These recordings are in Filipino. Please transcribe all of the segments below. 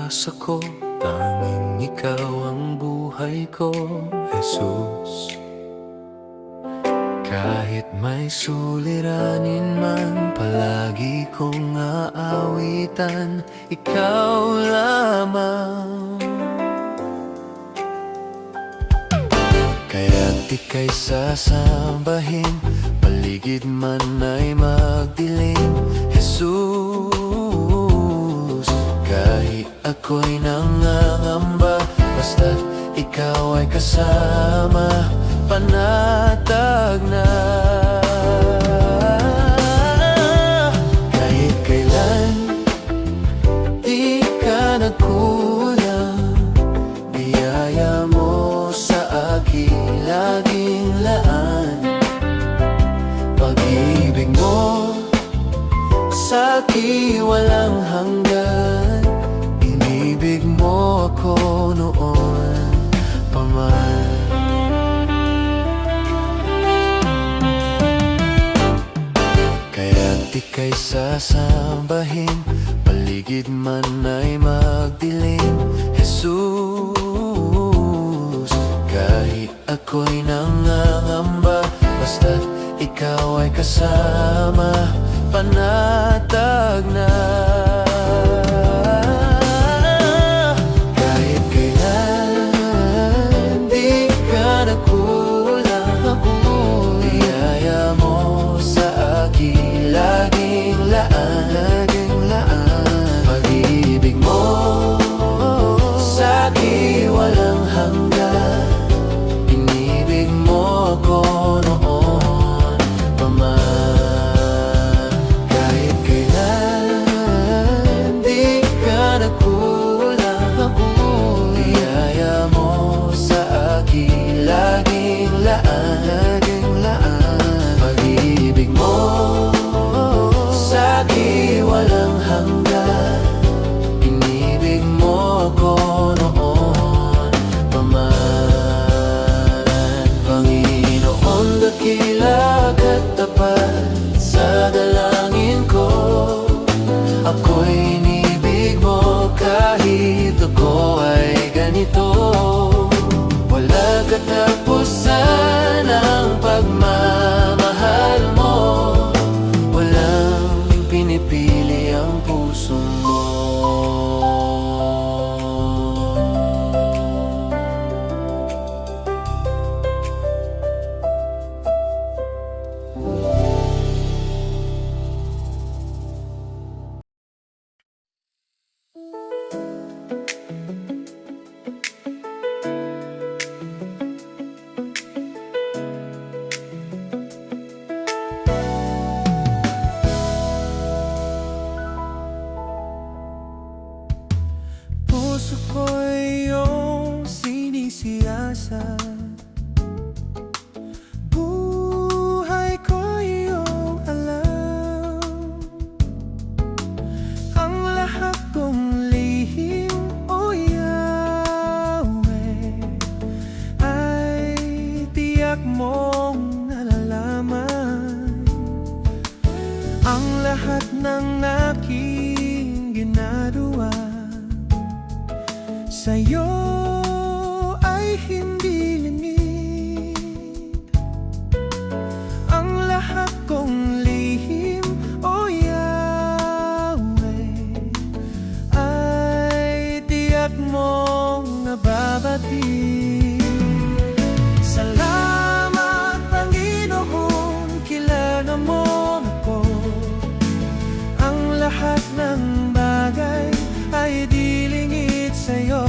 pag-asa ko, tanging ikaw ang buhay ko, Jesus. Kahit may suliranin man, palagi kong aawitan, ikaw lamang. Kaya't ika'y sasambahin, paligid man ay magdilim, Jesus. Kahit ako'y nangangamba, basta't ikaw ay kasama, panatag na. Kahit kailan, di ka nagkulang, biyaya mo sa akin laging laan. Pag-ibig mo sa akin walang hanggan, inibig mo ako noon pa man. Kaya't ika'y sasambahin, paligid man ay magdilim, Jesus. Kahit ako'y nangangamba, basta't ikaw ay kasama, panatag na. Kahit kailan, di ka nagkulang, biyaya mo sa akin laging laan. Pag-ibig mo sa akin walang hanggan, inibig mo ako noon pa man. Kahit kailan, di ka nagkulang, biyaya mo sa akin laging laan. Pag-ibig mo sa akin walang hanggan, inibig mo ako noon pa man. Panginoon, dakila ka't tapat sa dalangin ko, ako'y inibig mo kahit ako ay ganito. Wala katapusan ang pagmamahal mo, walang pinipili ang puso mo. Puso ko'y iyong sinisiyasat, buhay ko'y iyong alam. Ang lahat kong lihim, o Yahweh, ay tiyak mong nalalaman. Ang lahat ng aking ginagawa sa'yo ay hindi lingid. Ang lahat kong lihim, o Yahweh, ay tiyak mong nababatid. Salamat, Panginoon, kilala mo ako. Ang lahat ng bagay ay di lingid sa'yo.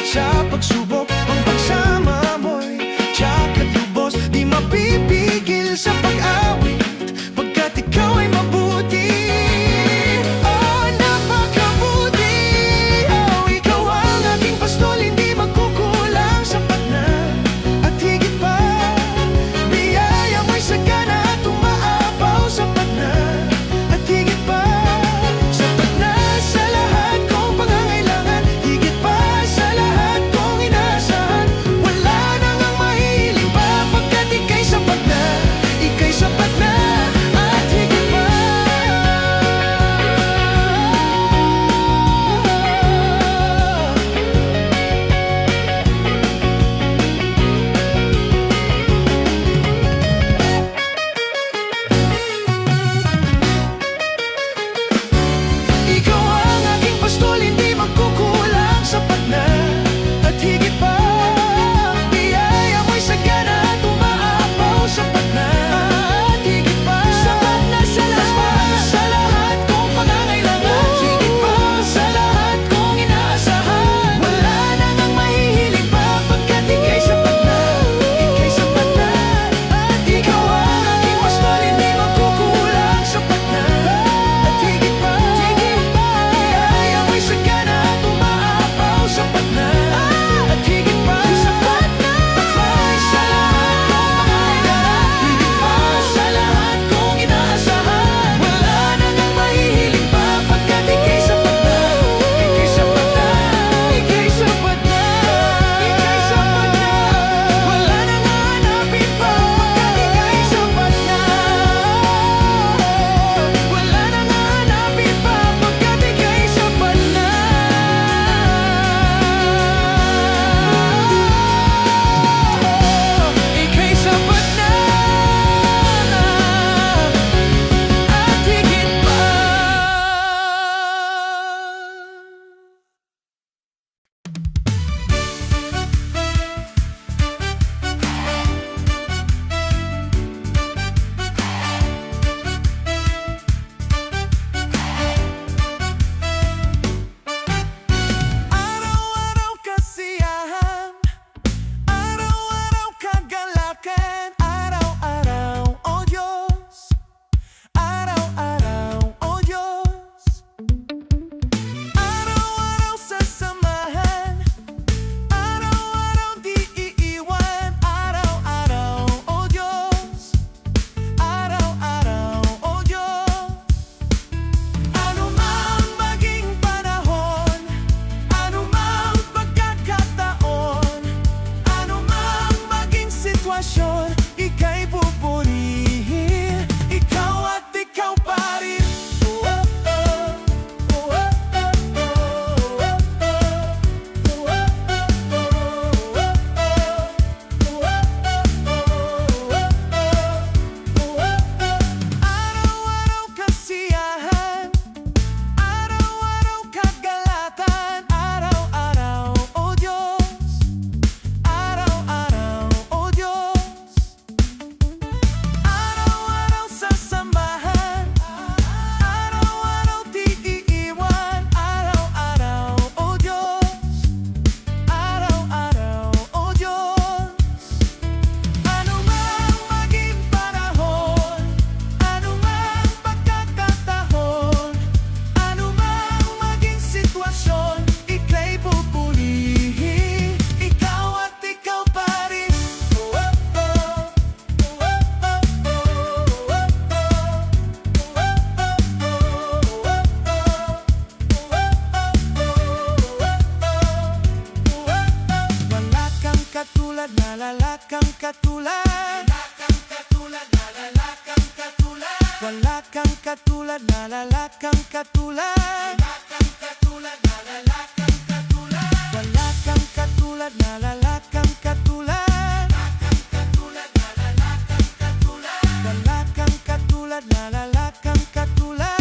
sa pagsubok. Ang pagsama mo'y tiyak at lubos, di mapipigil sa pag-awit, pagkat ikaw ay mabuti. Oh, napakabuti. Oh, ikaw ang aking pastol, hindi magkukulang, sapat na at higit pa. Biyaya mo'y sagana at umaapaw, sapat na at higit pa. Sapat na sa lahat kong pangangailangan, higit pa sa lahat kong inaasahan. Wala nang ang mahihiling pa, pagkat ika'y sapat na, ika'y sapat na at higit pa. Ikaw ang aking pastol, hindi magkukulang, sapat na at higit pa. Biyaya mo'y sagana at umaapaw, sapat na at higit pa. Sapat na sa lahat kong pangangailangan, higit pa sa lahat kong inaasahan. Wala nang ang mahihiling pa, pagkat ika'y sapat na, ika'y sapat na. At ikaw ang aking pastol, hindi magkukulang, sapat na at higit pa. Biyaya mo'y sagana at umaapaw, sapat na at higit pa. Sapat na sa lahat kong pangangailangan, higit pa sa lahat kong inaasahan. Wala nang ang mahihiling pa, pagkat ika'y sapat na, ika'y sapat na, ika'y sapat na, ika'y sapat na. Wala nang hahanapin pa, pagkat ika'y sapat na. Wala nang hahanapin pa, pagkat ika'y sapat na. Ika'y sapat na at higit pa. Araw-araw kasiyahan, araw-araw kagalakan, araw-araw, oh Diyos, araw-araw, oh Diyos. Araw-araw sasamahan, araw-araw di iiwan, araw-araw, oh Diyos, araw-araw, oh Diyos. Ano mang maging panahon, ano mang pagkakataon, ano mang maging sitwasyon, ika'y pupurihin, ikaw at ikaw pa rin. Oh, oh, oh. Oh, oh, oh, oh. Oh, oh, oh. Araw-araw kasiyahan, araw-araw kagalatan, araw-araw, oh Diyos, araw-araw, oh Diyos. Araw-araw sasamahan, araw-araw di iiwan, araw-araw, oh Diyos, araw-araw, oh Diyos. Ano mang maging panahon, ano mang pagkakataon, ano mang maging sitwasyon, ika'y pupurihin, ikaw at ikaw pa rin. Oh, oh, oh. Oh, oh, oh, oh. Oh, oh, oh, oh. Wala kang katulad, nalala kang katulad. Wala kang katulad, nalala kang katulad. Wala kang katulad, nalala kang katulad. Wala kang katulad, nalala kang katulad. Wala kang katulad, nalala kang katulad.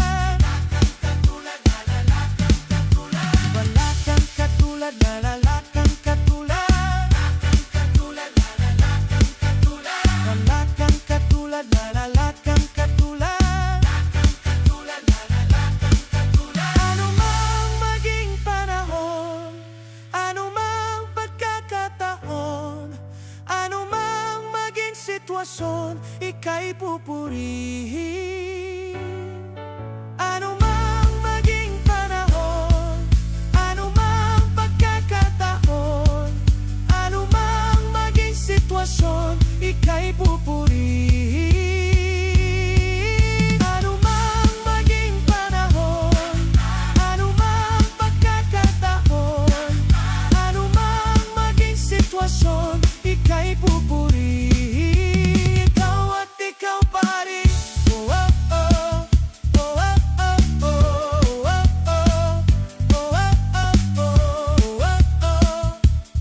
Wala kang katulad, nalala kang katulad. Ano mang maging panahon, ano mang sitwasyon, ika'y pupurihin. Ano mang maging panahon, ano mang pagkakataon, ano mang maging sitwasyon, ika'y pupurihin. Ano mang maging panahon, ano mang pagkakataon, ano mang maging sitwasyon, ika'y pupurihin. Ikaw at ikaw pa rin. Oh, oh, oh. Oh, oh, oh, oh. Oh, oh, oh. Oh, oh, oh.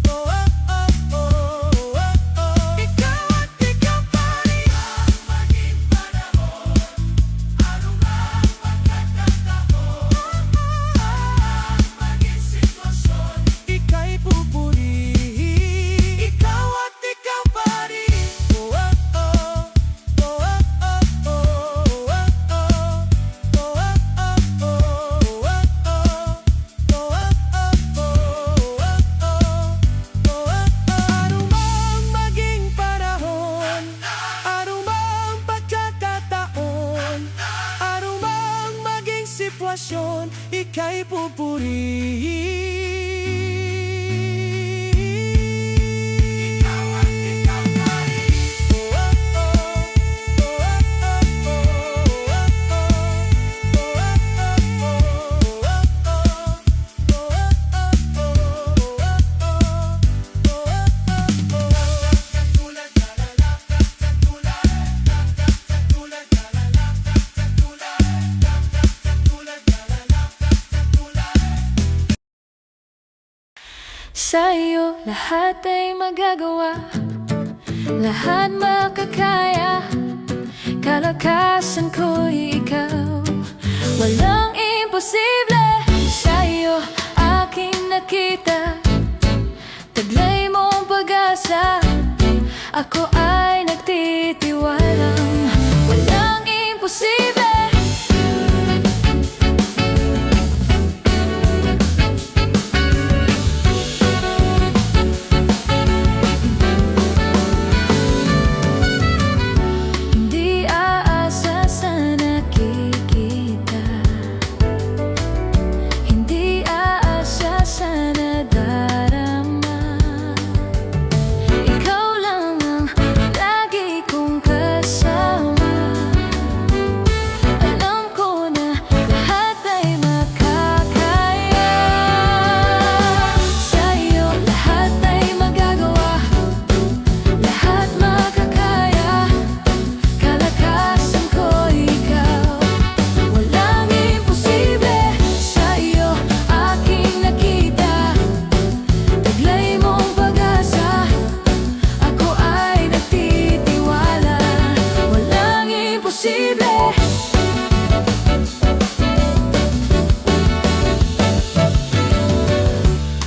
Oh, oh, oh. Oh, oh, oh. Ikaw at ikaw pa rin. Maging panahon, ano mang pagkakataon, maging sitwasyon, ika'y pupurihin. Ikaw at ikaw pa rin. Oh, oh, oh. Oh, oh, oh, oh. Oh, oh, oh. Oh, ano mang maging panahon, ano mang pagkakataon, ano mang maging sitwasyon, ika'y pupurihin. Ikaw at ikaw pa rin. Oh, oh, oh. Sa'yo lahat ay magagawa, lahat makakaya. Kalakasan ko'y ikaw, walang imposible. Sa'yo aking nakita, taglay mong pag-asa. Ako ay nagtitiwalang walang imposible. Hindi aasa sa nakikita, hindi aasa sa nadarama. Ikaw lang ang lagi kong kasama. Alam ko na lahat ay makakaya. Sa'yo lahat ay magagawa, lahat makakaya. Kalakasan ko ikaw, walang imposible. Sa'yo aking nakita, taglay mong pag-asa. Ako ay nagtitiwala, walang imposible.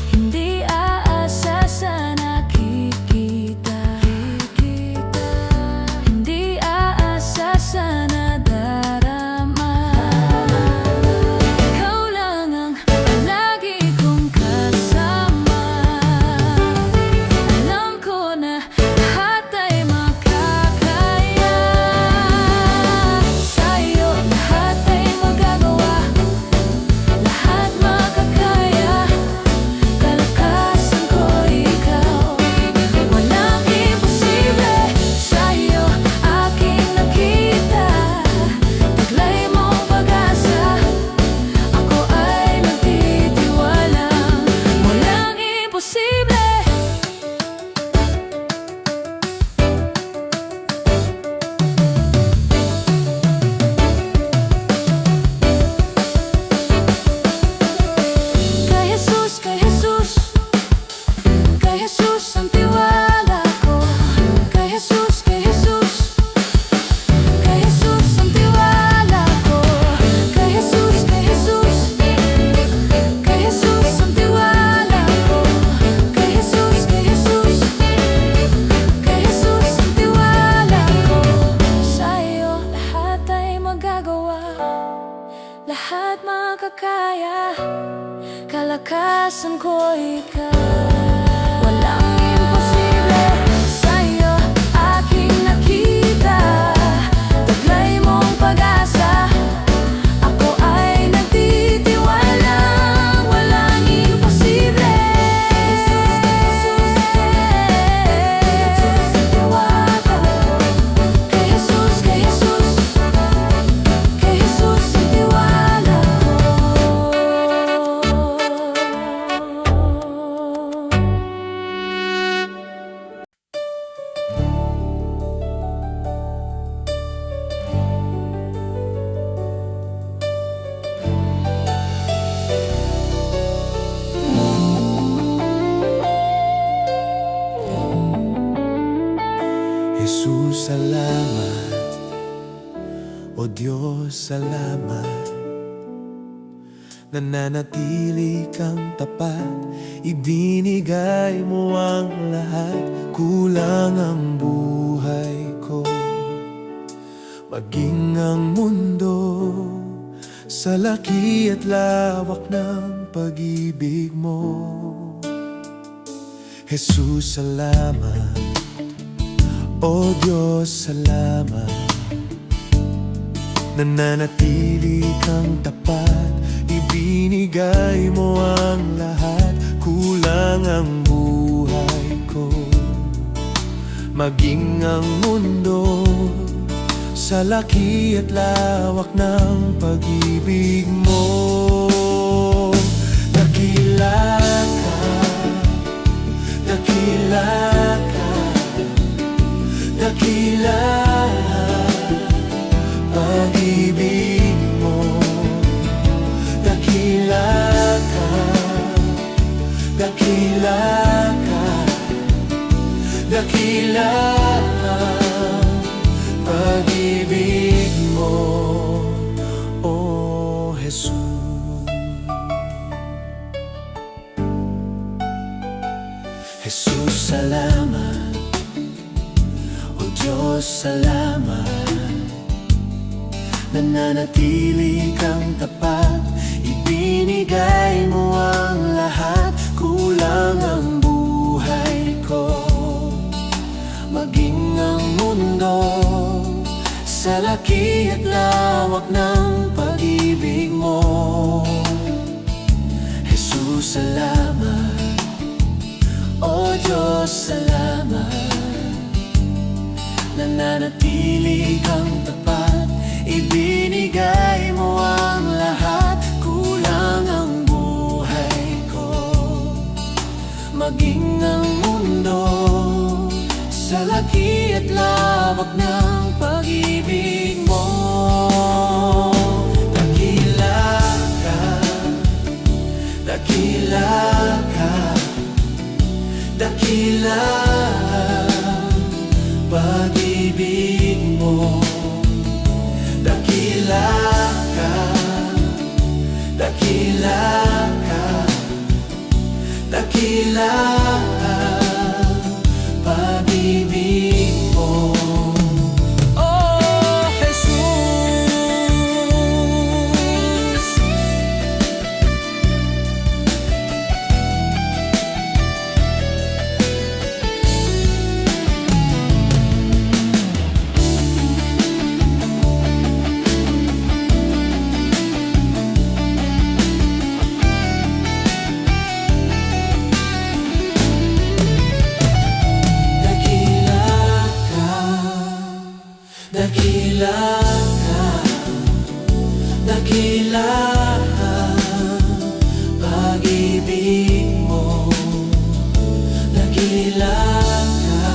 Hindi aasa sa nakikita, hindi aasa sa nadarama. Ikaw lang ang lagi kong kasama. Alam ko na lahat ay makakaya. Sa'yo lahat ay magagawa, lahat makakaya. Kalakasan ko ikaw, walang imposible. Sa'yo aking nakita, taglay mong pag-asa. Ako ay nagtitiwala, walang imposible. Kay Jesus, kay Jesus, kay Jesus ang tiwala ko. Kay Jesus, kay Jesus, kay Jesus ang tiwala ko. Kay Jesus, kay Jesus, kay Jesus ang tiwala ko. Kay Jesus, kay Jesus, kay Jesus ang tiwala ko. Sa'yo lahat ay magagawa, lahat makakaya. Kalakasan ko ikaw, walang imposible. Jesus, salamat. O Diyos, salamat. Nananatili kang tapat, ibinigay mo ang lahat. Kulang ang buhay ko, maging ang mundo, sa laki at lawak ng pag-ibig mo. Jesus, salamat. O Diyos, salamat. Nananatili kang tapat, ibinigay mo ang lahat. Kulang ang buhay ko, maging ang mundo, sa laki at lawak ng pag-ibig mo. Dakila ka, dakila ka, dakila pag-ibig mo. Dakila ka, dakila ka, dakila pag-ibig mo, O Jesus. Jesus, salamat. O Diyos, salamat. Nananatili kang tapat, ibinigay mo ang lahat. Kulang ang buhay ko, maging ang mundo, sa laki at lawak ng pag-ibig mo. Jesus, salamat. O Diyos, salamat. Nananatili kang tapat, ibinigay mo ang lahat. Kulang ang buhay ko, maging ang mundo, sa laki at lawak ng pag-ibig mo. Dakila ka, dakila ka, dakila pag-ibig mo. Dakila ka, dakila ka, dakila pag-ibig mo. Oh, Jesus. Dakila ka, dakila pag-ibig mo. Dakila ka,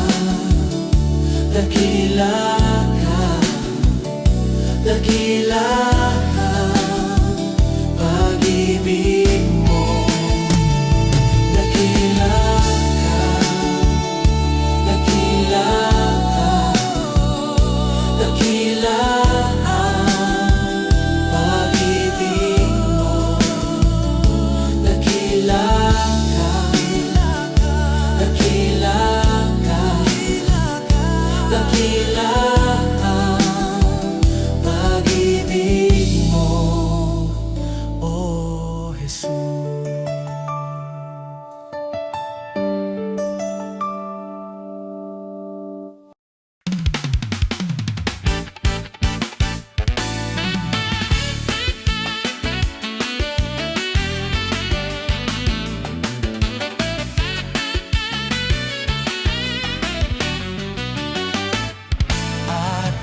dakila ka, dakila pag-ibig mo. Dakila ka, dakila dakila pag-ibig mo. Dakila ka, dakila ka, dakila pag-ibig mo, O Jesus.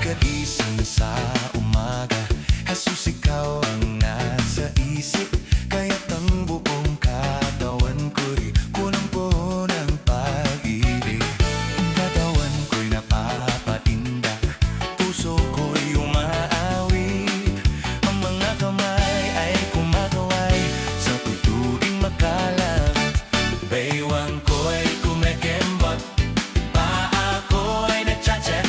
Kagising sa umaga, Jesus, ikaw ang nasa isip. Kaya't ang buong katawan ko'y kulang-po ng pag-ibig. Katawan ko'y napapatindak, puso ko'y umaawi. Ang mga kamay ay kumakaway sa tuturing makalat. Baywang ko'y kumekembot, paa ko'y nagchat-chat.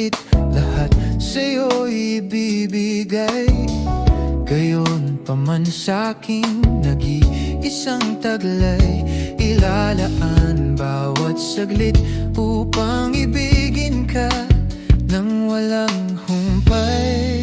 magkakait, lahat sa'yo ibibigay. Gayon pa man sa'king nag-iisang taglay, ilalaan bawat saglit upang ibigin ka nang walang humpay.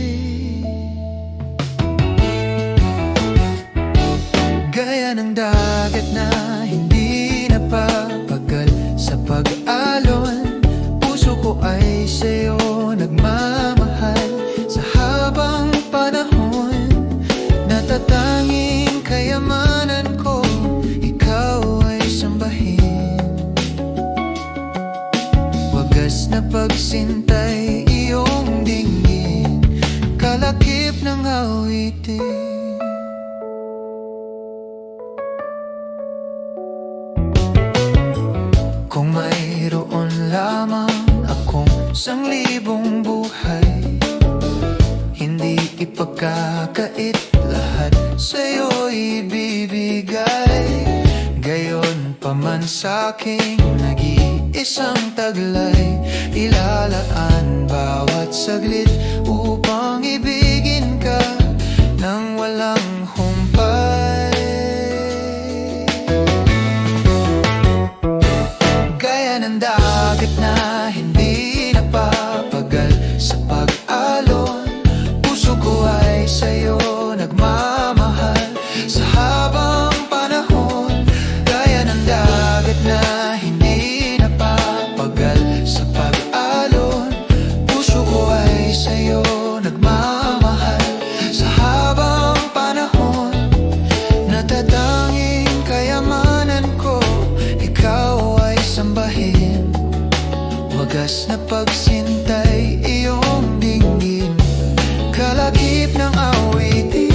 Gaya ng dagat na hindi napapagal sa pag-alon, puso ko ay sa'yo nagmamahal. Sa habang panahon, natatanging kayamanan ko, ikaw ay sambahin. Wagas na pagsintay, iyong dinggin, kalakip ng awitin. Kung mayroon lamang akong 1,000 buhay, hindi ipagkakait, lahat sa'yo ibibigay. Gayon pa man sa'king nag-iisang taglay, ilalaan bawat saglit upang ibigin ka nang walang humpay. Ng dagat na hindi napapagal sa pag-alon, puso ko ay sa'yo nagmamahal. Sa habang panahon, gaya ng dagat na hindi napapagal sa pag-alon, puso ko ay sa'yo nagmamahal. Sa habang panahon, natatanging kayamanan ko, ikaw ay sambahin. Wagas na pagsintay, iyong dinggin, kalakip ng awitin.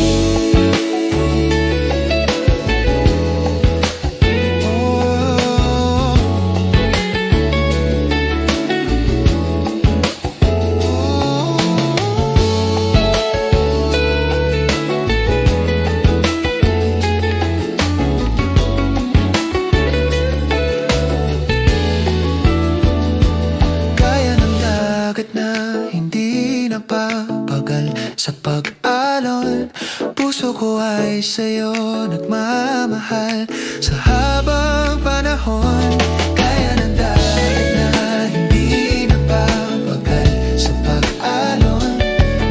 Na hindi napapagal sa pag-alon, puso ko ay sa'yo nagmamahal. Sa habang panahon, kaya ng dagat na hindi napapagal sa pag-alon,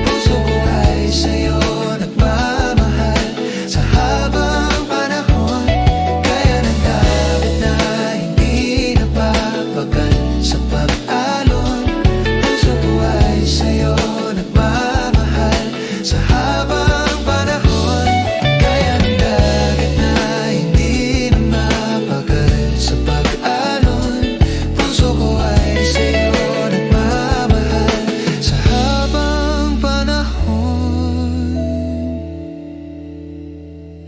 puso ko ay sa'yo nagmamahal. Sa habang panahon, kaya ng dagat na hindi napapagal sa pag-alon, sa'yo nagmamahal. Sa habang panahon, kaya ng dagat na hindi na mapagal sa pag-alon, puso ko ay sa'yo nagmamahal. Sa habang panahon,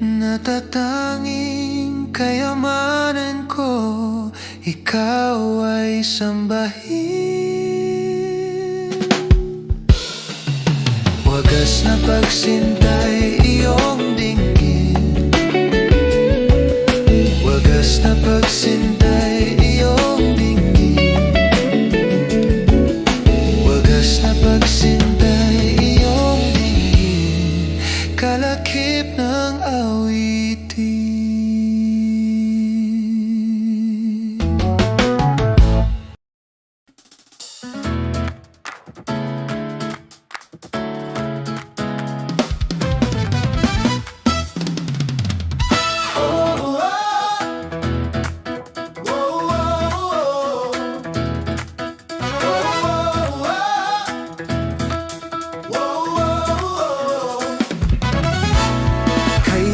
natatanging kayamanan ko, ikaw ay sambahin. Wagas na pagsintay, iyong dinggin, wagas na pagsintay, iyong dinggin, wagas na pagsintay, iyong dinggin, kalakip ng awitin.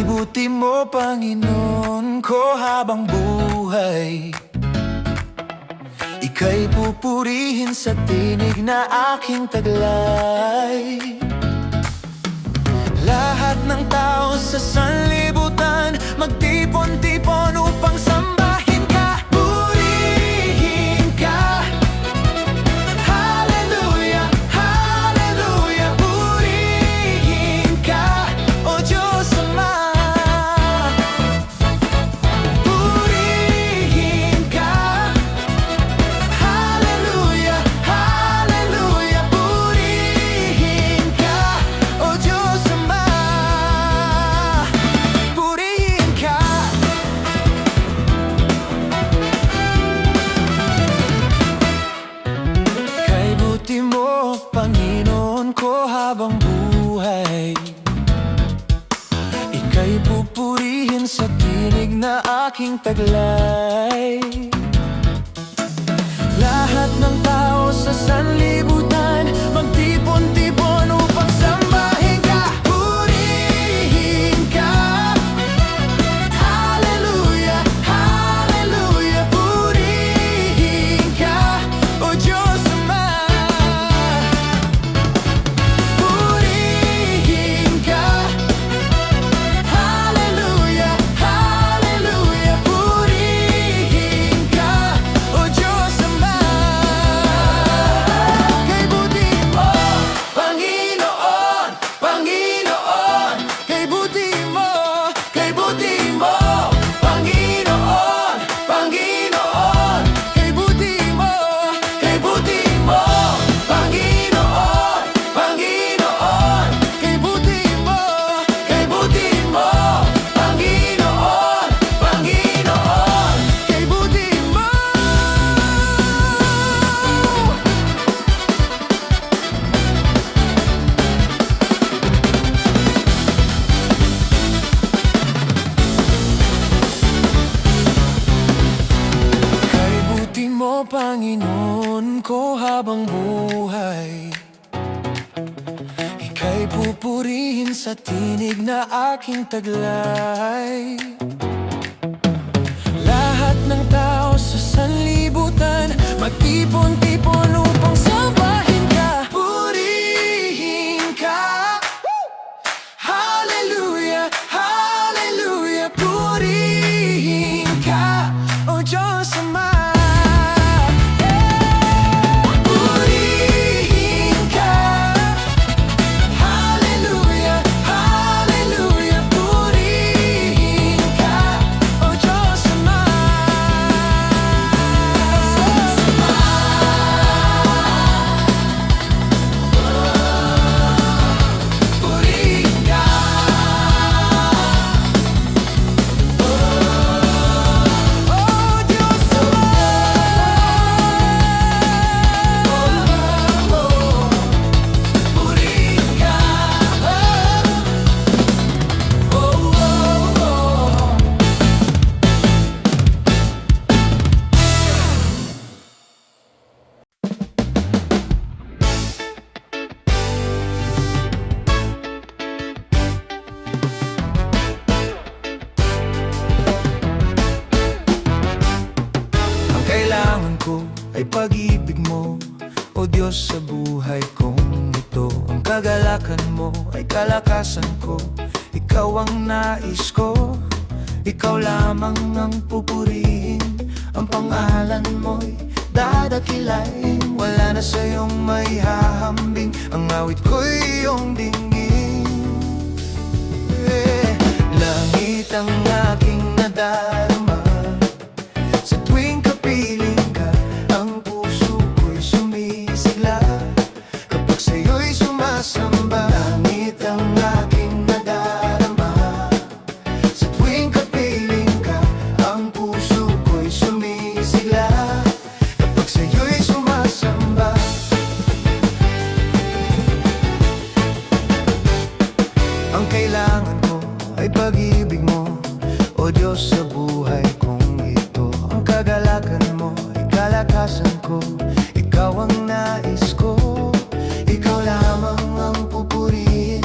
Buti mo, Panginoon ko, habang buhay, ika'y pupurihin sa tinig na aking taglay. Lahat ng tao sa sanlibutan magtipon-tipon upang sambahin ka, purihin ka. Hallelujah, hallelujah, purihin ka, O Diyos Ama. Purihin ka. Hallelujah, hallelujah. Panginoon ko habang buhay. Ika'y pupurihin sa tinig na aking taglay. Lahat ng tao sa sanlibutan magtipon-tipon upang sambahin ka. Purihin ka. Hallelujah, hallelujah. Purihin ka, O Diyos Ama. Purihin ka. Hallelujah, hallelujah. Purihin ka, O Diyos Ama. Kay buti mo, Panginoon, Panginoon. Kay buti mo, kay buti mo, Panginoon, Panginoon. Kay buti mo, kay buti mo, Panginoon, Panginoon. Kay buti mo, kay buti mo, Panginoon, Panginoon. Kay buti mo. Kay buti mo, Panginoon ko habang buhay. Ika'y pupurihin sa tinig na aking taglay. Lahat ng tao sa sanlibutan magtipon-tipon upang sambahin ka. Purihin ka. Hallelujah, hallelujah. Purihin ka, O Diyos Ama. Purihin ka. Hallelujah, hallelujah. Purihin ka, O Diyos Ama. Purihin ka. O Diyos Ama. Purihin ka. Ang kailangan ko ay pag-ibig mo, O Diyos, sa buhay kong ito. Ang kagalakan mo ay kalakasan ko. Ikaw ang nais ko. Ikaw lamang ang pupurihin. Ang pangalan mo'y dadakilain. Wala na sa'yong may hahambing. Ang awit ko'y iyong dinggin. Langit ang aking nadarama. Sa tuwing kapiling ka, ang puso ko'y sumisigla. Kapag sa'yo'y sumasamba, langit ang aking nadarama. Sa tuwing kapiling ka, ang puso ko'y sumisigla. Kapag sa'yo'y sumasamba. Ang kailangan ko ay pag-ibig mo, O Diyos, sa buhay kong ito. Ang kagalakan mo ay kalakasan ko. Ikaw ang nais ko. Ikaw lamang ang pupurihin.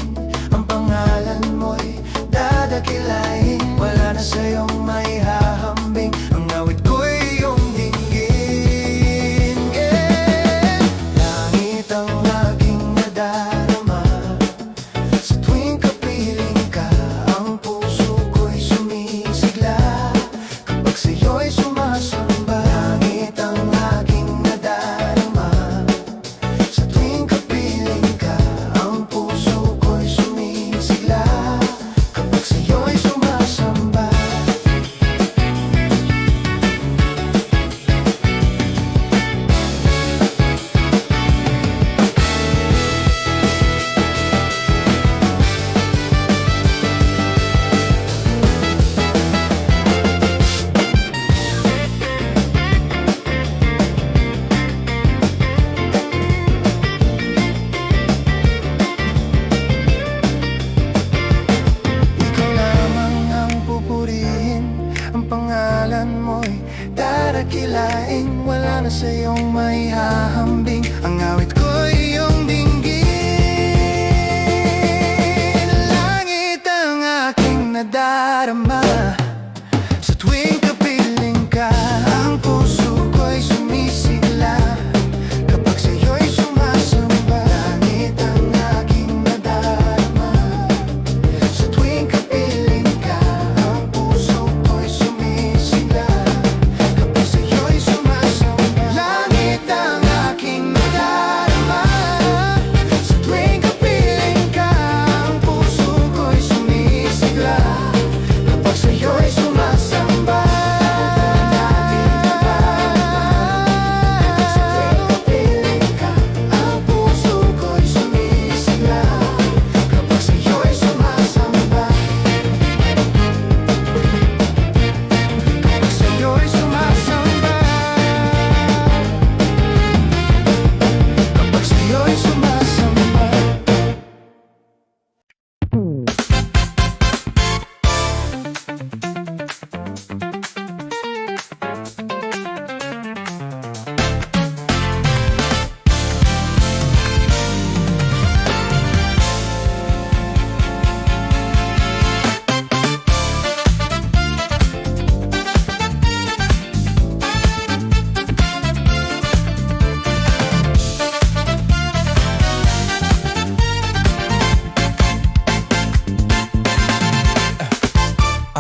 Ang pangalan mo'y dadakilain. Wala na sa'yong may hahambing. Ang awit ko'y iyong dinggin. Langit ang aking nadarama. Sa tuwing kapiling ka, ang puso ko'y sumisigla. Kapag sa'yo'y sumasamba, langit ang aking nadarama. Sa tuwing kapiling ka, ang puso ko'y sumisigla. Kapag sa'yo'y sumasamba.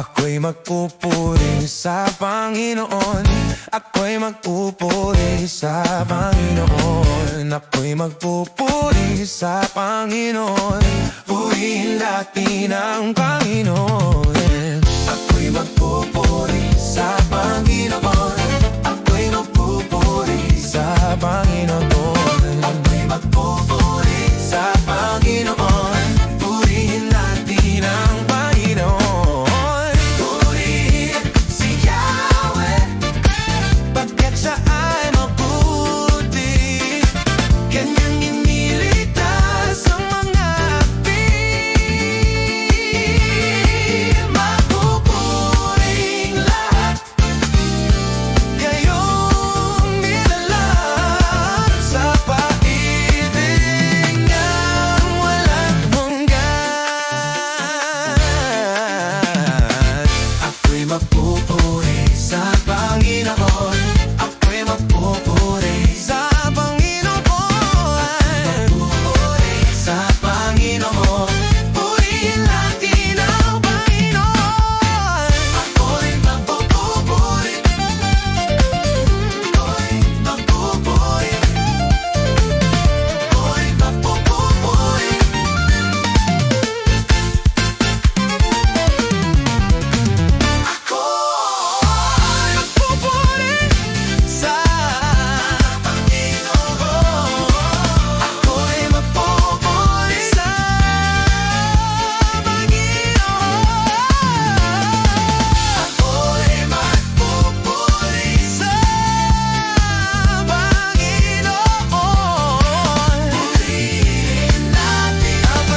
Ako'y magpupuri sa Panginoon. Ako'y magpupuri sa Panginoon. Ako'y magpupuri sa Panginoon. Purihin natin ang Panginoon. Ako'y magpupuri sa Panginoon. Ako'y magpupuri sa Panginoon. Ako'y magpupuri sa Panginoon. Purihin natin ang Panginoon. Purihin si Yahweh, pagkat siya ay mabuti. Kanyang iniligtas ang mga api. Mapupuring lahat ngayong nilalang sa pag-ibig niyang walang hanggan. Ako'y magpupuri sa Panginoon. Ako'y magpupuri sa Panginoon. Magpupuri sa Panginoon. Purihin natin ang Panginoon. Ako'y magpupuri. Ako'y magpupuri. Ako'y magpupuri. Ako'y magpupuri sa Panginoon. Ako'y magpupuri sa Panginoon. Ako'y magpupuri sa Panginoon. Purihin natin ang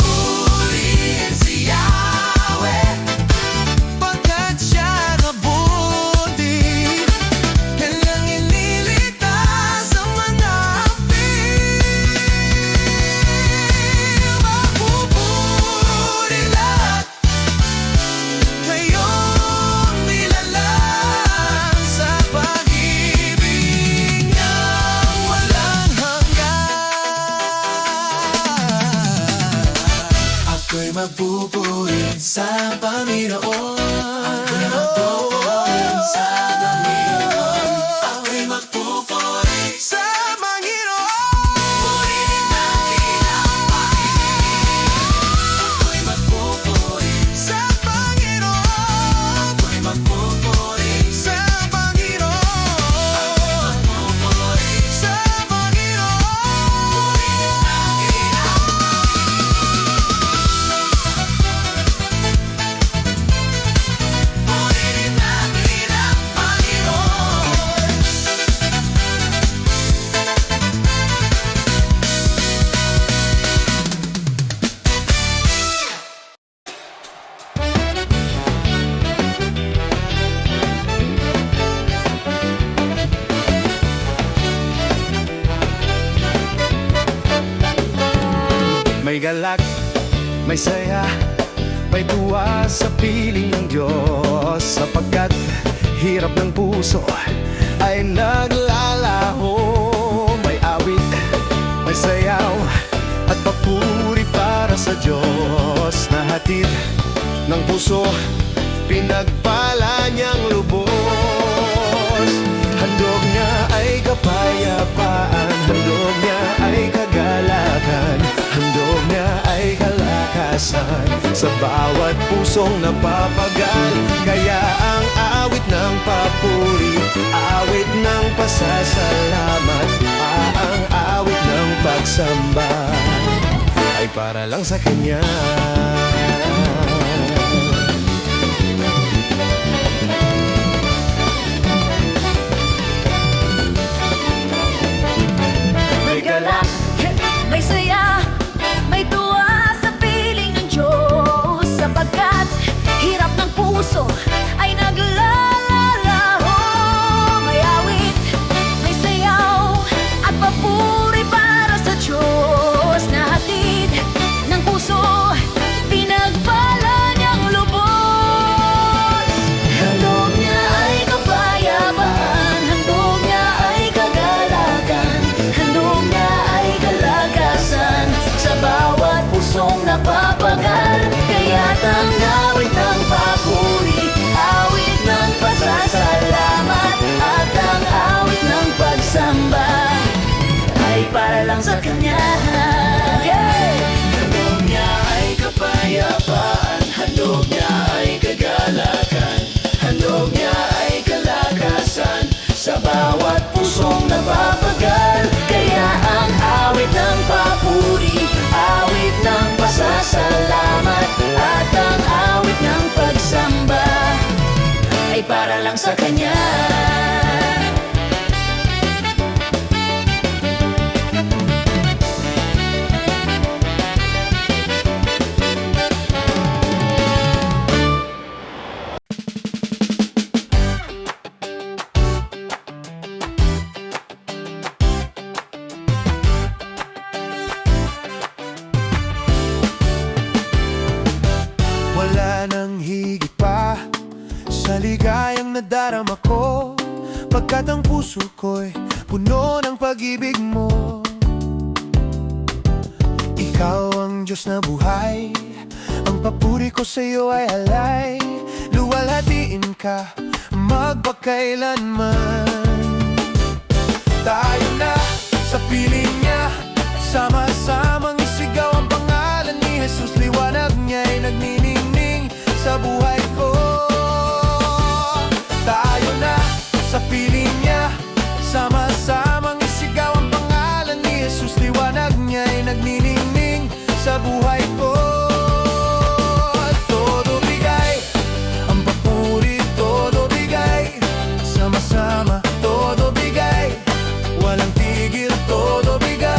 Purihin si Yahweh, pagkat siya mabuti. Kanyang iniligtas ang mga api. Mapupuri lahat ngayong nilalang sa pag-ibig niyang walang hanggan. Ako'y magpupuri sa Panginoon. Ako'y magpupuri sa Panginoon. Ako'y magpupuri sa Panginoon. Purihin natin ang Panginoon. Ako'y magpupuri sa Panginoon. Ako'y magpupuri sa Panginoon. Ako'y magpupuri sa Panginoon. Purihin natin ang Panginoon. May galak, may saya, may tuwa sa piling ng Diyos, sapagkat hirap ng puso ay naglalaho. May awit, may sayaw at papuri para sa Diyos, na hatid ng puso, pinagpala niyang lubos. Handog niya ay kapayapaan, handog niya ay kagalakan, handog niya ay kalakasan sa bawat pusong napapagal. Kaya ang awit ng papuri, awit ng pasasalamat, ang awit ng pagsamba ay para lang sa Kanya. May galak, may saya, may tuwa sa piling ng Diyos, sapagkat hirap ng puso ay naglalalaho. May awit, may sayaw at papuri para sa Diyos. sa Kanya. Wala nang higit pa sa ligayang nadarama ko, pagkat ang puso ko'y puno ng pag-ibig mo. Ikaw ang Diyos na buhay, ang papuri ko sa'yo ay alay. Luwalhatiin ka magpakailanman. Tayo na sa piling niya, sama-samang isigaw ang pangalan ni Jesus. Liwanag niya'y nagniningning sa buhay ko. Tayo na sa piling niya, sama-samang isigaw ang pangalan ni Jesus. Liwanag niya'y nagniningning sa buhay ko. Todo bigay, ang papuri, todo bigay. Sama-sama, todo bigay. Walang tigil, todo bigay.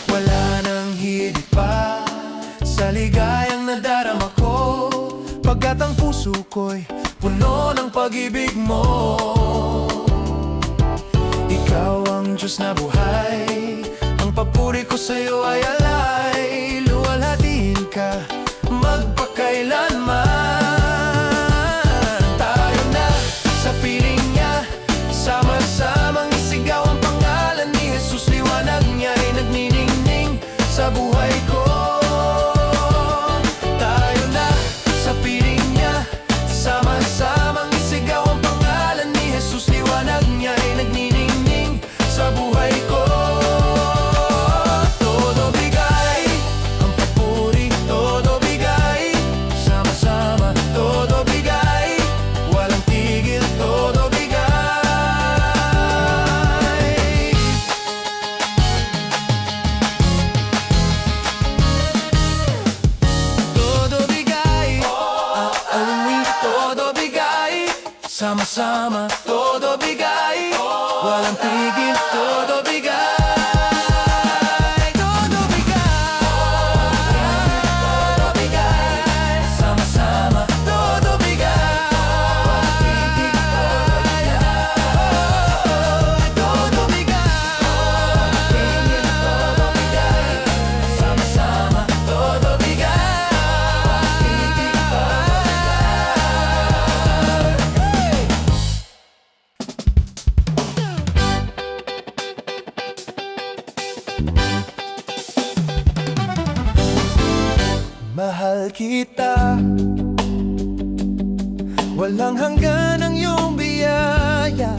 Wala nang higit pa sa ligayang nadarama ko, pagkat ang puso ko'y puno ng pag-ibig mo. Ikaw ang Diyos na buhay, ang papuri ko sa'yo ay alay. Luwalhatiin ka magpakailanman. Tayo na sa piling niya, sama-samang isigaw ang pangalan ni Jesus. Liwanag niya'y nagniningning sa buhay ko. Tayo na sa piling niya, sama-samang isigaw ang pangalan ni Jesus. Liwanag niya'y nagniningning sa buhay ko. Todo bigay, ang papuri, todo bigay. Sama-sama, todo bigay. Walang tigil, todo bigay. Todo bigay, aawi, todo bigay. Sama-sama, todo bigay. Walang tigil, todo bigay. Todo bigay, todo bigay. Sama-sama, todo bigay. Todo bigay, todo bigay. Sama-sama, todo mahal kita, walang hanggan ang iyong biyaya.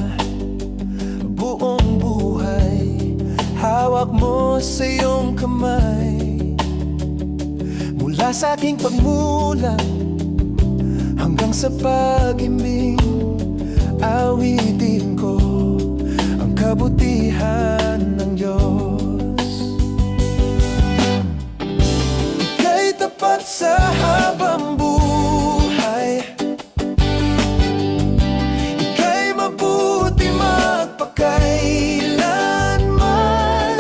Buong buhay, hawak mo sa iyong kamay. Mula sa aking pagmulang hanggang sa pag-ibig, awitin ko ang kabutihan ng Diyos. Ika'y tapat sa habang buhay, ika'y mabuti magpakailanman.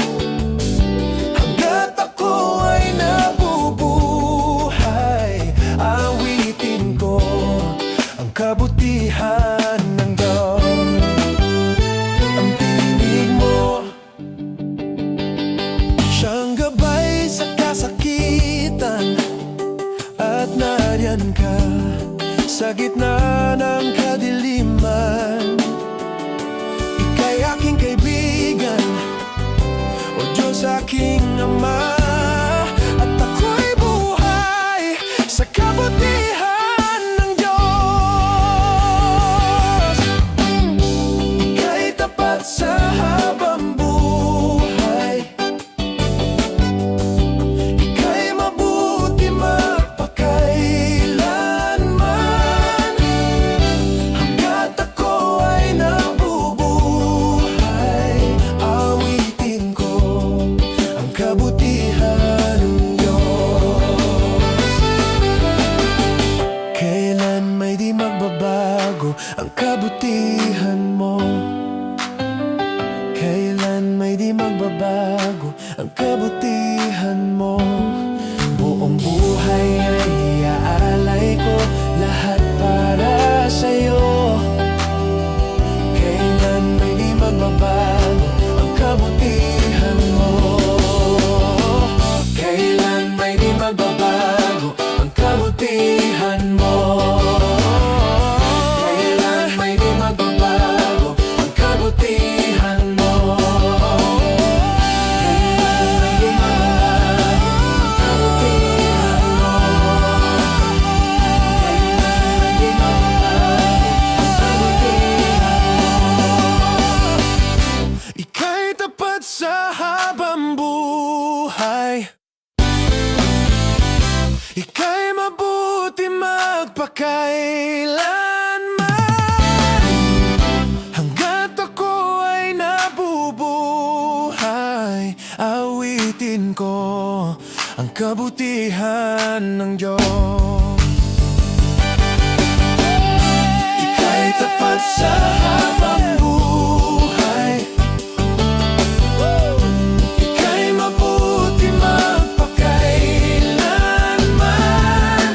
Hanggat ako ay nabubuhay, awitin ko ang kabutihan ng Diyos. Ang tinig mo, siyang gabay sa kasakitan, at nariyan ka sa gitna ng kadiliman. Ika'y aking kaibigan, o Diyos aking Ama, at ako'y buhay sa kabutihan ng Diyos. Ika'y tapat sa habang buhay, ika'y mabuti magpakailanman. Hanggat ako ay nabubuhay, awitin ko ang kabutihan ng Diyos. Kailan may di magbabago ang kabutihan mo. Kailan may di magbabago ang kabutihan mo. Buong buhay ay iaalay ko, lahat para sa'yo. Kailan may di magbabago ang kabutihan mo. Kailan may di magbabago ang kabutihan mo. Kailan may di magbabago ang kabutihan mo. Ika'y tapat sa habang buhay. Ika'y mabuti magpakailanman. Hanggat ako ay nabubuhay, awitin ko ang kabutihan ng Diyos. Ika'y tapat sa habang buhay. Ika'y mabuti magpakailanman.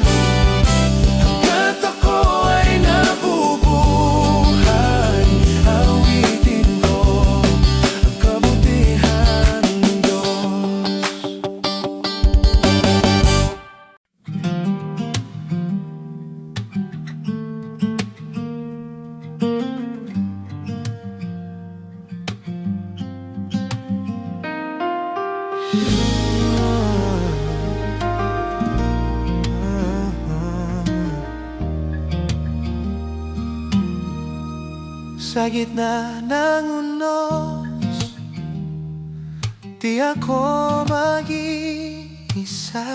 Hanggat ako ay nabubuhay, awitin ko ang kabutihan ng Diyos. Sa gitna ng unos, di ako mag-iisa.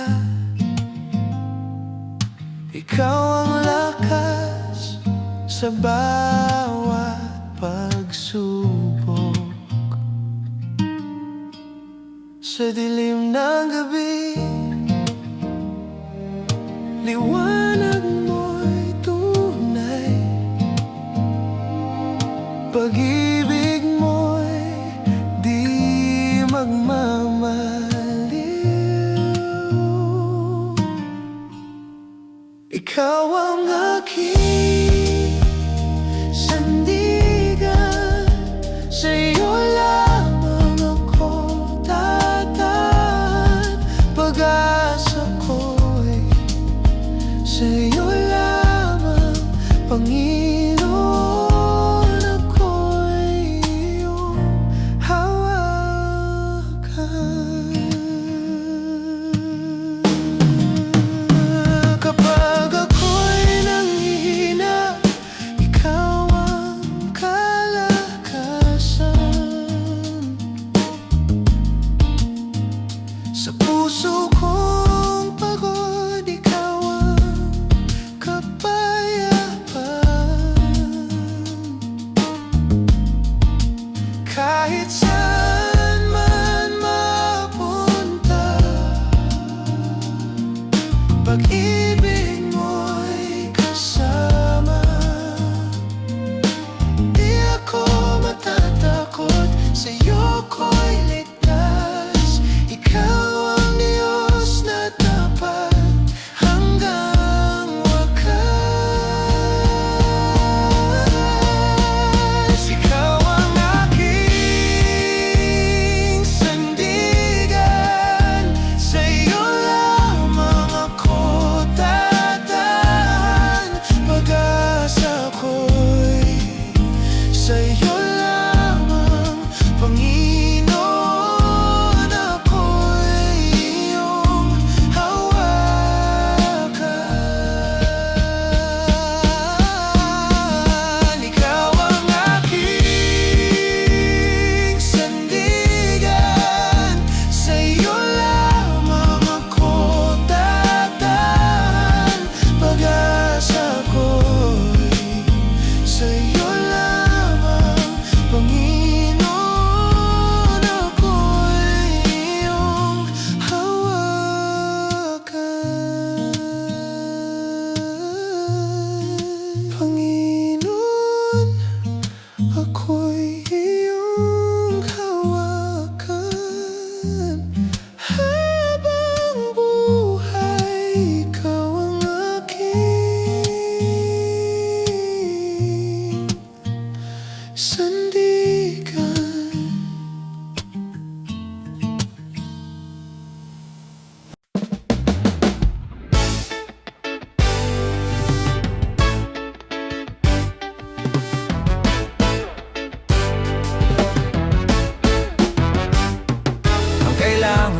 Ikaw ang lakas sa bawat pagsubok. Sa dilim ng gabi, liwanag mo'y tunay. Pag-ibig mo'y di magmamaliw. Ikaw ang aking sandigan, sa'yo lamang ako tataan. Pag-asa ko'y sa'yo lamang, Panginoon. Sa puso kong pagod, ikaw ang kapayapaan.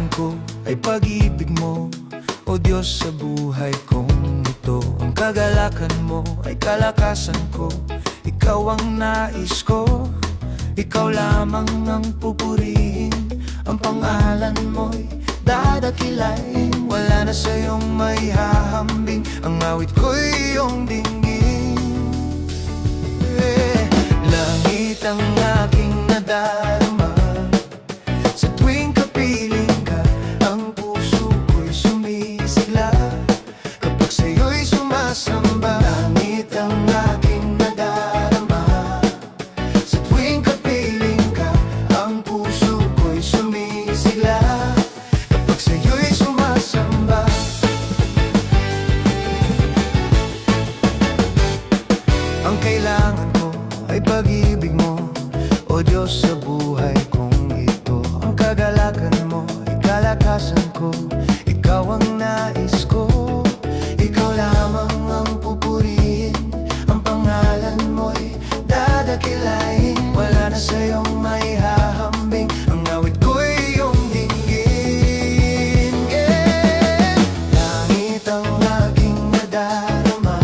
kailangan ko ay pag-ibig mo, o Diyos, sa buhay kong ito. Ang kagalakan mo ay kalakasan ko, ikaw ang nais ko, ikaw lamang ang pupurihin. Ang pangalan mo'y dadakilain, wala na sa'yong maihahambing. Ang awit ko'y iyong dinggin. Langit ang aking nadarama, sa tuwing kapiling ka, ang puso ko'y sumisigla kapag sa'yo'y sumasamba. Langit ang aking nadarama, sa tuwing kapiling ka, ang puso ko'y sumisigla kapag sa'yo'y sumasamba. Ang kailangan ko ay pag-ibig mo, o Diyos, sa buhay kong ito. Ang kagalakan mo ay kalakasan ko, ikaw ang nais ko, ikaw lamang ang pupurihin. Ang pangalan mo'y dadakilain, wala na sa'yong maihahambing. Ang awit ko'y iyong dinggin. Langit ang aking nadarama,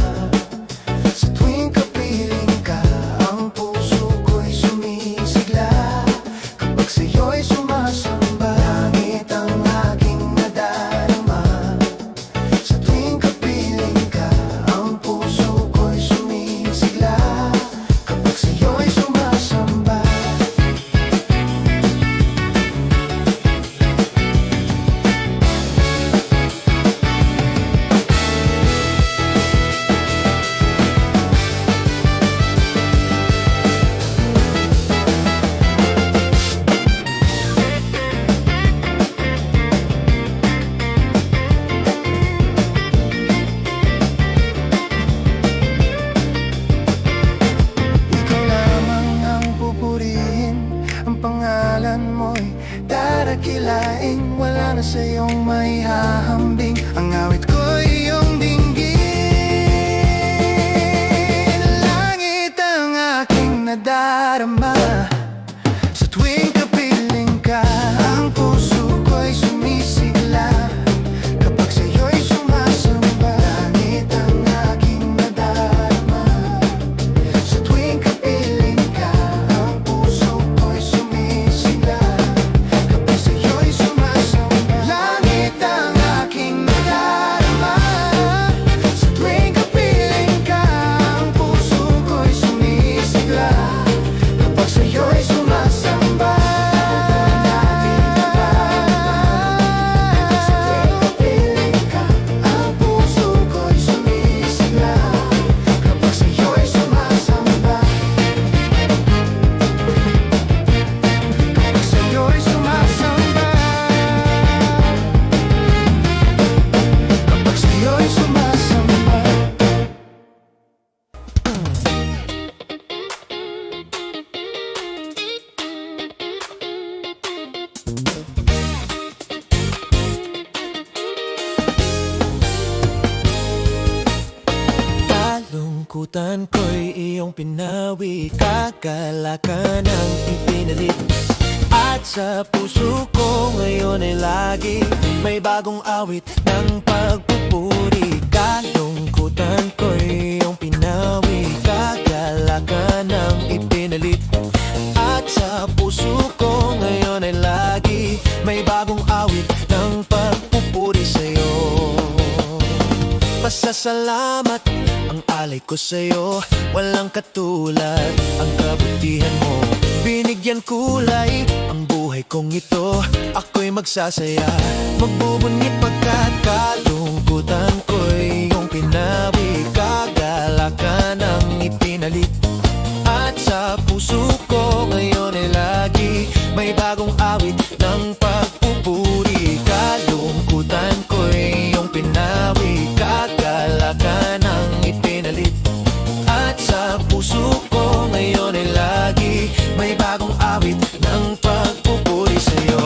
sa tuwing kapiling ka, ang puso ko'y sumisigla kapag sa'yo'y sumasamba. Langit ang aking nadarama, sa tuwing kapiling ka, ang puso ko'y sumisigla kapag sa'yo'y sumasamba. Ikaw lamang ang pupurihin, ang pangalan mo'y dadakilain, wala na sa'yong maihahambing. Ang awit ko'y iyong dinggin. Langit ang aking nadarama, sa tuwing kapiling ka, ang puso ko'y sumisigla kapag sa'yo'y sumasamba. Langit ang aking nadarama, sa tuwing kapiling ka, ang puso ko'y sumisigla kapag sa'yo'y sumasamba. Langit ang aking nadarama, sa tuwing kapiling ka, ang puso ko'y sumisigla kapag sa'yo'y sumasamba. Sa tuwing kapiling ka, ang puso ko'y sumisigla kapag sa'yo'y sumasamba. Kapag sa'yo'y sumasamba. Kapag sa'yo'y sumasamba. Kalungkutan ko'y iyong pinawi, kagalakan ang ipinalit. At sa puso ko ngayon ay lagi may bagong awit ng pagpupuri. Kalungkutan ko'y iyong pinawi, kagalakan ang ipinalit. At sa puso ko ngayon ay lagi may bagong awit ng pagpupuri sa'yo. Pasasalamat ang alay ko sa'yo, walang katulad ang kabutihan mo. Binigyan kulay ang buhay kong ito, ako'y magsasaya, magbubunyi pagkat kalungkutan ko'y iyong pinawi, kagalakan ang ipinalit. At sa puso ko ngayon ay lagi may bagong awit ng pagpupuri. Kalungkutan ko'y iyong pinawi, kagalakan ang ipinalit. At sa puso ko ngayon ay lagi may bagong awit ng pagpupuri sa'yo.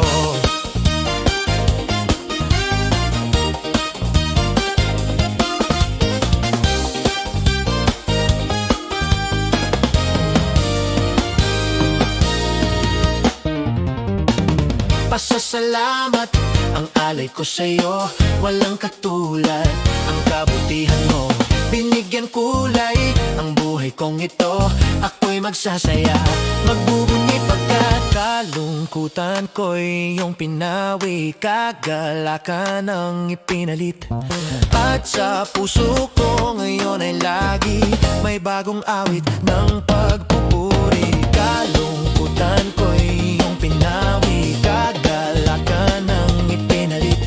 Pasasalamat alay ko sa'yo, walang katulad. Ang kabutihan mo, binigyan kulay. Ang buhay kong ito, ako'y magsasaya. Magbubunyi pagkat kalungkutan ko'y iyong pinawi. Kagalakan ang ipinalit. At sa puso ko ngayon ay lagi may bagong awit ng pagpupuri. Kalungkutan ko'y iyong pinawi. Kagalakan ang ipinalit.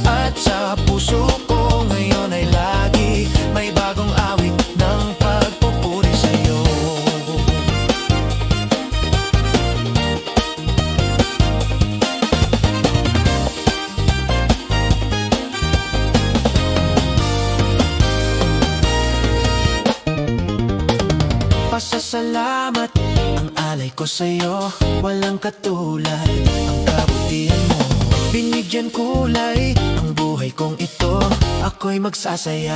At sa puso ko ngayon ay lagi may bagong awit ng pagpupuri sa'yo. Pasasalamat ang alay ko sa'yo, walang katulad. Ang kabutihan mo, binigyan kulay. Ang buhay kong ito, ako'y magsasaya.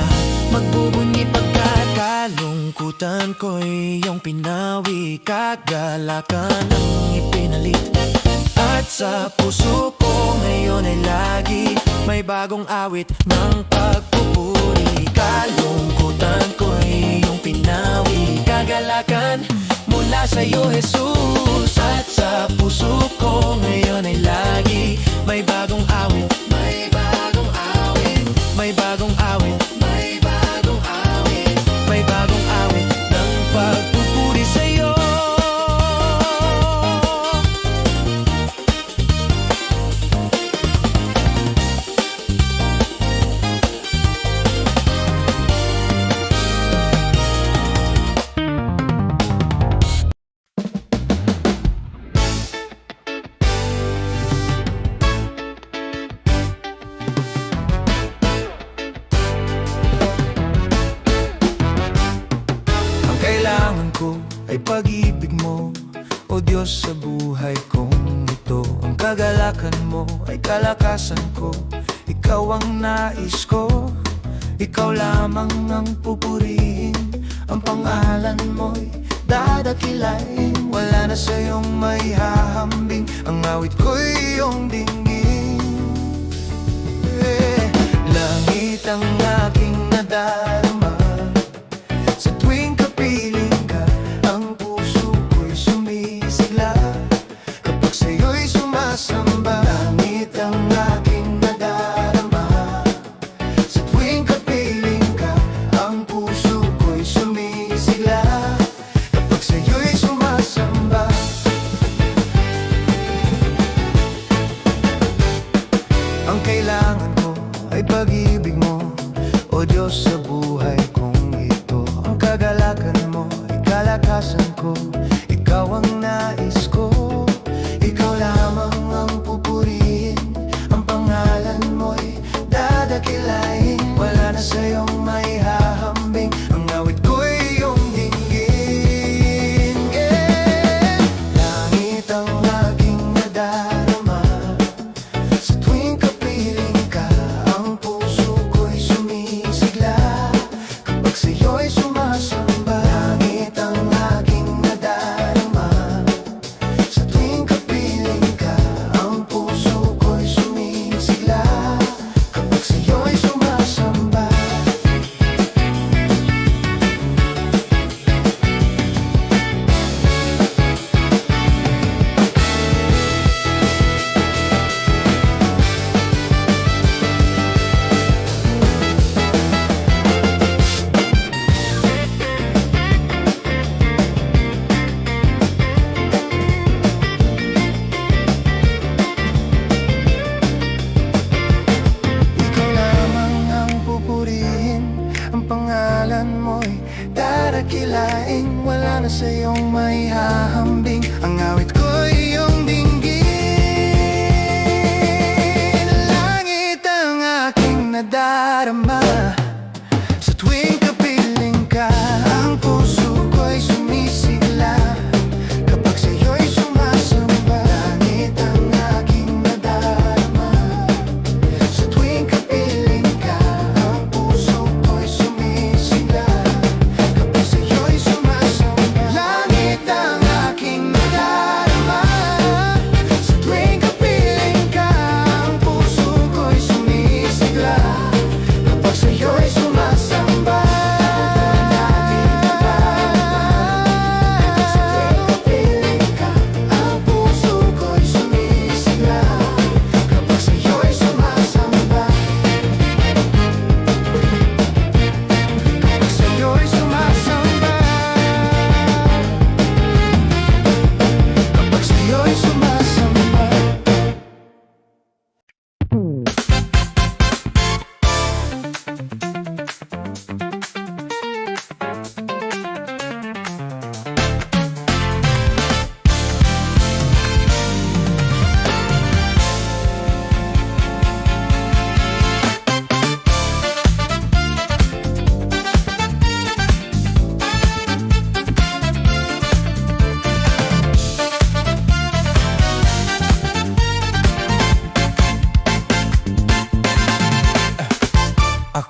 Magbubunyi pagkat kalungkutan ko'y iyong pinawi. Kagalakan ang ipinalit. At sa puso ko ngayon ay lagi may bagong awit ng pagpupuri. Kalungkutan ko'y iyong pinawi. Kagalakan mula sa'yo, Jesus. At sa puso ko ngayon ay lagi may bagong awit. May bagong awit. May bagong awit. May bagong awit. May bagong awit ng pagpupuri sa'yo. Kailangan ko ay pag-ibig mo, o Diyos, sa buhay kong ito. Ang kagalakan mo ay kalakasan ko. Ikaw ang nais ko, ikaw lamang ang pupurihin. Ang pangalan mo'y dadakilain. Wala na sa'yong may hahambing. Ang awit ko'y iyong dinggin. Langit ang aking nadarama. Sa tuwing kapiling ka, ang puso ko'y sumisigla. Kapag sa'yo'y sumasamba, langit ang aking nadarama. Sa tuwing kapiling ka, ang puso ko'y sumisigla. Kapag sa'yo'y sumasamba. Ang kailangan ko ay pag-ibig mo, o Diyos, sa buhay kong ito. Ang kagalakan mo ay kalakasan ko. Ikaw ang nais ko, ikaw lamang ang pupurihin. Ang pangalan mo'y dadakilain. Wala na sa'yong may hahambing. Ang awit ko'y iyong dinggin. Langit ang aking nadarama. Sa tuwing kapiling ka, ang puso ko'y sumisigla. Kapag sa'yo'y sumasamba, langit ang aking nadarama. Sa tuwing kapiling ka, ang puso ko'y sumisigla. Kapag sa'yo'y sumasamba. Ikaw lamang ang pupurihin. Ang pangalan mo'y dadakilain. Wala na sa'yong may hahambing. Ang awit ko'y iyong dinggin. Langit ang aking nadarama. Sa tuwing kapiling ka, ang puso ko'y sumisigla. Kapag sa'yo'y sumasamba, langit ang aking nadarama. Sa tuwing kapiling ka, ang puso ko'y sumisigla. Kapag sa'yo'y sumasamba, langit ang aking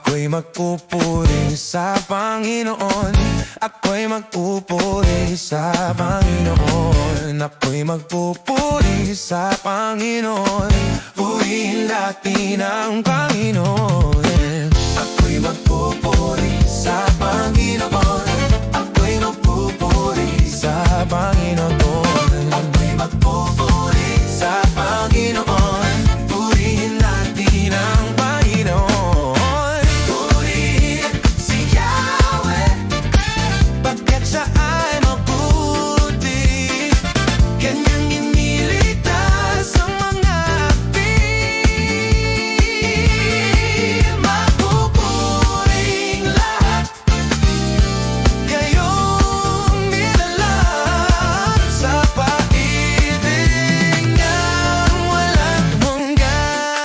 Ako'y magpupuri sa Panginoon. Ako'y magpupuri sa Panginoon. Ako'y magpupuri sa Panginoon. Purihin natin ang Panginoon. Ako'y magpupuri sa Panginoon. Ako'y magpupuri sa Panginoon. Ako'y magpupuri sa Panginoon. Purihin natin ang Panginoon. Purihin si Yahweh, pagkat siya ay mabuti. Kanyang iniligtas ang mga api. Mapupuring lahat ngayong nilalang sa pag-ibig niyang walang hanggan.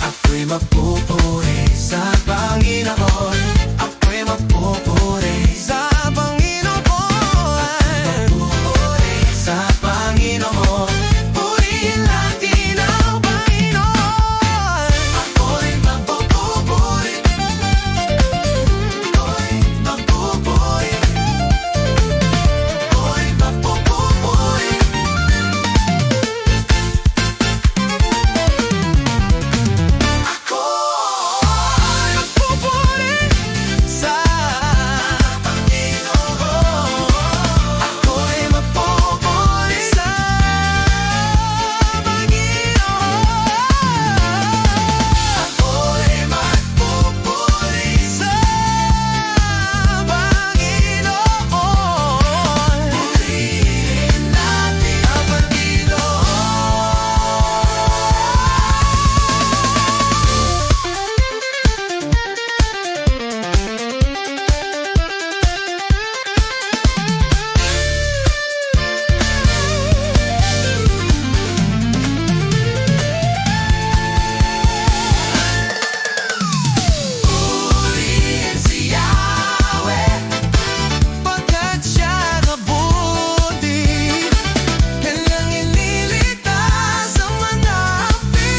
Ako'y magpupuri sa Panginoon. Ako'y magpupuri sa Panginoon. Magpupuri sa Panginoon. Purihin natin ang Panginoon. Ako'y magpupuri. Ako'y magpupuri. Ako'y magpupuri. Ako'y magpupuri sa Panginoon. Ako'y magpupuri sa Panginoon. Ako'y magpupuri sa Panginoon. Purihin natin ang Purihin si Yahweh, pagkat siya mabuti. Kanyang iniligtas ang mga api.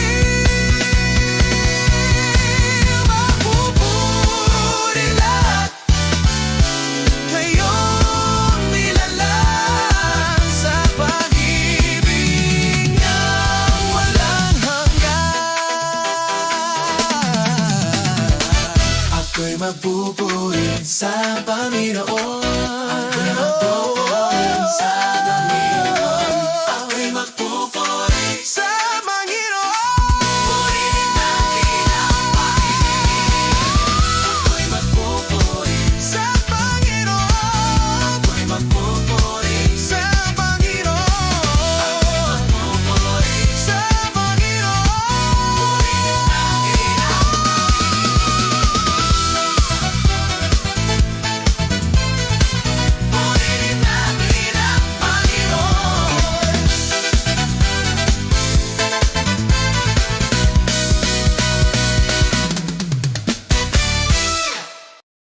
Mapupuri lahat ngayong nilalang sa pag-ibig niyang walang hanggan. Ako'y magpupuri sa Panginoon.